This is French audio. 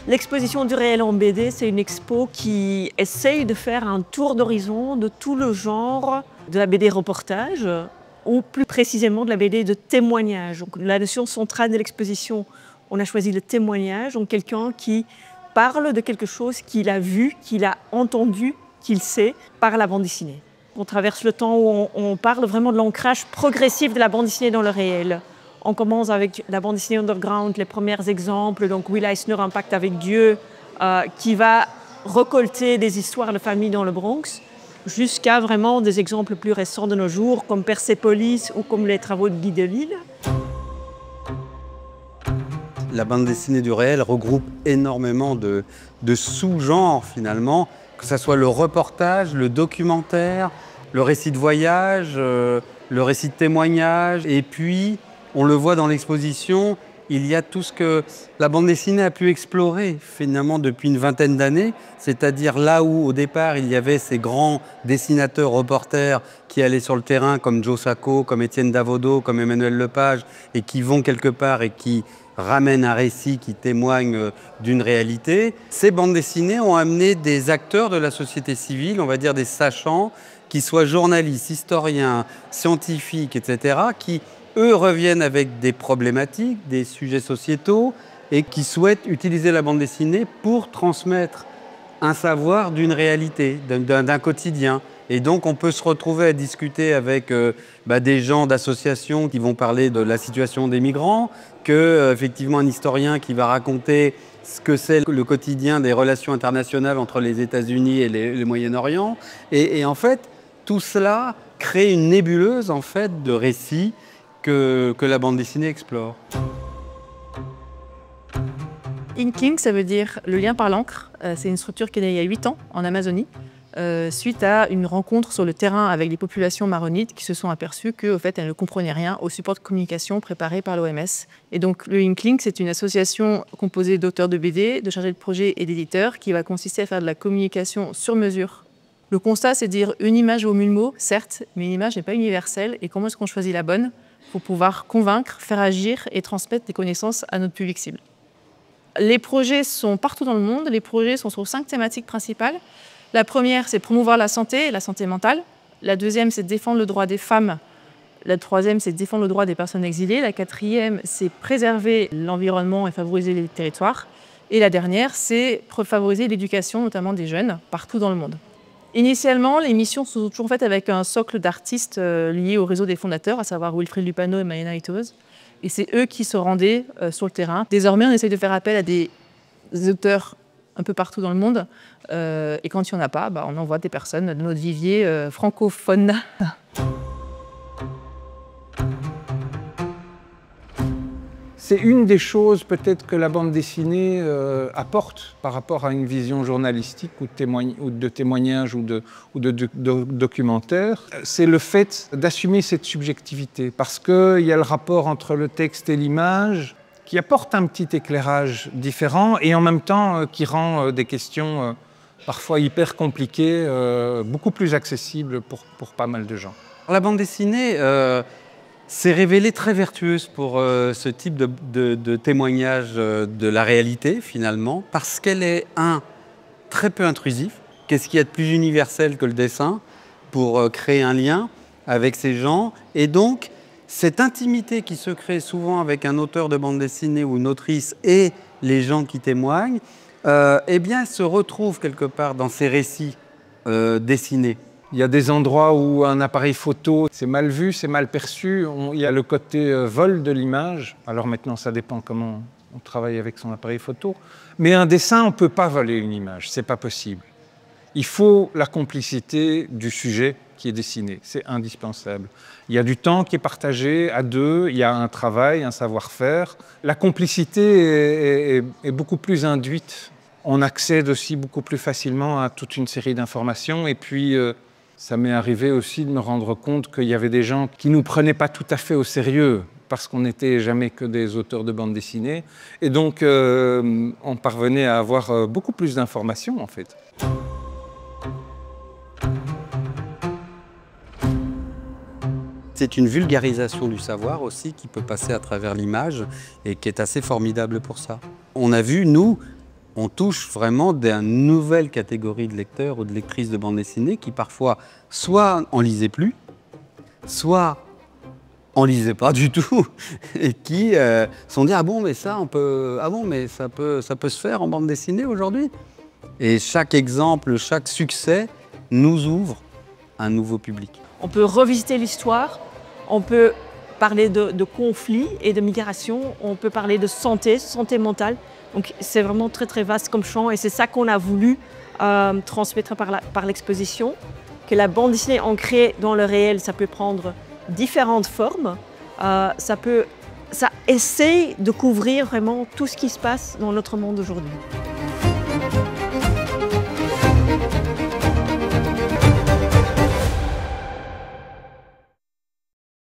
L'exposition du réel en BD, c'est une expo qui essaye de faire un tour d'horizon de tout le genre de la BD reportage, ou plus précisément de la BD de témoignage. Donc, la notion centrale de l'exposition, on a choisi le témoignage, donc quelqu'un qui parle de quelque chose qu'il a vu, qu'il a entendu, qu'il sait, par la bande dessinée. On traverse le temps où on parle vraiment de l'ancrage progressif de la bande dessinée dans le réel. On commence avec la bande dessinée underground, les premiers exemples, donc Will Eisner, Un pacte avec Dieu, qui va récolter des histoires de famille dans le Bronx, jusqu'à vraiment des exemples plus récents de nos jours, comme Persepolis ou comme les travaux de Guy Delisle. La bande dessinée du réel regroupe énormément de sous-genres finalement, que ce soit le reportage, le documentaire, le récit de voyage, le récit de témoignage, et puis on le voit dans l'exposition, il y a tout ce que la bande dessinée a pu explorer finalement depuis une vingtaine d'années, c'est-à-dire là où au départ il y avait ces grands dessinateurs, reporters qui allaient sur le terrain comme Joe Sacco, comme Étienne Davodo, comme Emmanuel Lepage, et qui vont quelque part et qui ramènent un récit qui témoigne d'une réalité. Ces bandes dessinées ont amené des acteurs de la société civile, on va dire des sachants, qui soient journalistes, historiens, scientifiques, etc., qui eux reviennent avec des problématiques, des sujets sociétaux et qui souhaitent utiliser la bande dessinée pour transmettre un savoir d'une réalité, d'un quotidien. Et donc on peut se retrouver à discuter avec des gens d'associations qui vont parler de la situation des migrants, effectivement un historien qui va raconter ce que c'est le quotidien des relations internationales entre les États-Unis et le Moyen-Orient. Et en fait, tout cela crée une nébuleuse en fait, de récits que la bande dessinée explore. Inking, ça veut dire le lien par l'encre. C'est une structure qui est née il y a 8 ans en Amazonie, suite à une rencontre sur le terrain avec les populations maronites qui se sont aperçues qu'au fait, elles ne comprenaient rien au support de communication préparé par l'OMS. Et donc le Inkling, c'est une association composée d'auteurs de BD, de chargés de projet et d'éditeurs qui va consister à faire de la communication sur mesure. Le constat, c'est de dire une image vaut 1000 mots, certes, mais une image n'est pas universelle. Et comment est-ce qu'on choisit la bonne pour pouvoir convaincre, faire agir et transmettre des connaissances à notre public cible? Les projets sont partout dans le monde. Les projets sont sur 5 thématiques principales. La première, c'est promouvoir la santé mentale. La deuxième, c'est défendre le droit des femmes. La troisième, c'est défendre le droit des personnes exilées. La quatrième, c'est préserver l'environnement et favoriser les territoires. Et la dernière, c'est favoriser l'éducation, notamment des jeunes, partout dans le monde. Initialement, les missions sont toujours faites avec un socle d'artistes liés au réseau des fondateurs, à savoir Wilfried Lupano et Maïna Itoz. Et c'est eux qui se rendaient sur le terrain. Désormais, on essaye de faire appel à des auteurs un peu partout dans le monde. Et quand il n'y en a pas, on envoie des personnes de notre vivier francophone. C'est une des choses peut-être que la bande dessinée apporte par rapport à une vision journalistique ou de témoignage ou de documentaire. C'est le fait d'assumer cette subjectivité parce qu'il y a le rapport entre le texte et l'image qui apporte un petit éclairage différent et en même temps qui rend des questions parfois hyper compliquées beaucoup plus accessibles pour pas mal de gens. La bande dessinée s'est révélée très vertueuse pour ce type de témoignage de la réalité, finalement, parce qu'elle est, très peu intrusif. Qu'est-ce qu'il y a de plus universel que le dessin pour créer un lien avec ces gens? Et donc, cette intimité qui se crée souvent avec un auteur de bande dessinée ou une autrice et les gens qui témoignent, eh bien, se retrouve quelque part dans ces récits dessinés. Il y a des endroits où un appareil photo, c'est mal vu, c'est mal perçu. Il y a le côté vol de l'image. Alors maintenant, ça dépend comment on travaille avec son appareil photo. Mais un dessin, on ne peut pas voler une image, c'est pas possible. Il faut la complicité du sujet qui est dessiné, c'est indispensable. Il y a du temps qui est partagé à deux, il y a un travail, un savoir-faire. La complicité est beaucoup plus induite. On accède aussi beaucoup plus facilement à toute une série d'informations et puis ça m'est arrivé aussi de me rendre compte qu'il y avait des gens qui ne nous prenaient pas tout à fait au sérieux parce qu'on n'était jamais que des auteurs de bande dessinée. Et donc, on parvenait à avoir beaucoup plus d'informations, en fait. C'est une vulgarisation du savoir aussi qui peut passer à travers l'image et qui est assez formidable pour ça. On a vu, nous, on touche vraiment une nouvelle catégorie de lecteurs ou de lectrices de bande dessinée qui parfois soit en lisaient plus, soit en lisaient pas du tout et qui se sont dit ah bon mais ça peut se faire en bande dessinée aujourd'hui. Et chaque exemple, chaque succès nous ouvre un nouveau public. On peut revisiter l'histoire, on peut parler de conflits et de migration, on peut parler de santé mentale. Donc c'est vraiment très très vaste comme champ et c'est ça qu'on a voulu transmettre par l'exposition. Que la bande dessinée ancrée dans le réel, ça peut prendre différentes formes. Ça essaye de couvrir vraiment tout ce qui se passe dans notre monde aujourd'hui.